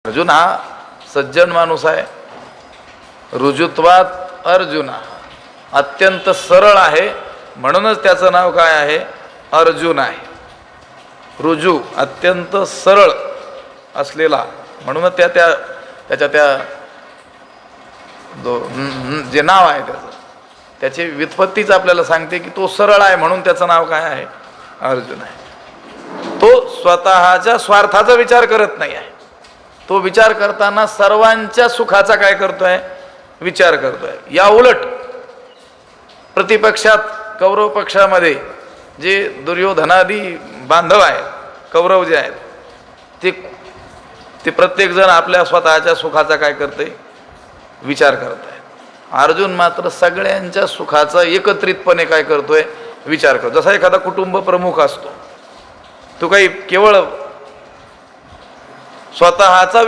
अर्जुन हा सज्जन माणूस आहे, रुजुत्वात अर्जुन अत्यंत सरळ आहे, म्हणूनच त्याचं नाव काय आहे, अर्जुन आहे. रुजू अत्यंत सरळ असलेला, म्हणूनच त्याच्या जे नाव आहे त्याची व्युत्पत्तीच आपल्याला सांगते की तो सरळ आहे, म्हणून त्याचं नाव काय आहे, अर्जुन आहे. तो स्वतःच्या स्वार्थाचा विचार करत नाही आहे, तो विचार करताना सर्वांच्या सुखाचा काय करतोय, विचार करतोय. या उलट प्रतिपक्षात कौरव पक्षामध्ये जे दुर्योधनादी बांधव आहेत, कौरव जे आहेत, ते प्रत्येक जण आपल्या स्वतःच्या सुखाचा काय करते, विचार करत आहे. अर्जुन मात्र सगळ्यांच्या सुखाचा एकत्रितपणे काय करतोय, विचार करतो. जसा एखादा कुटुंब प्रमुख असतो, तो काही केवळ स्वतःचा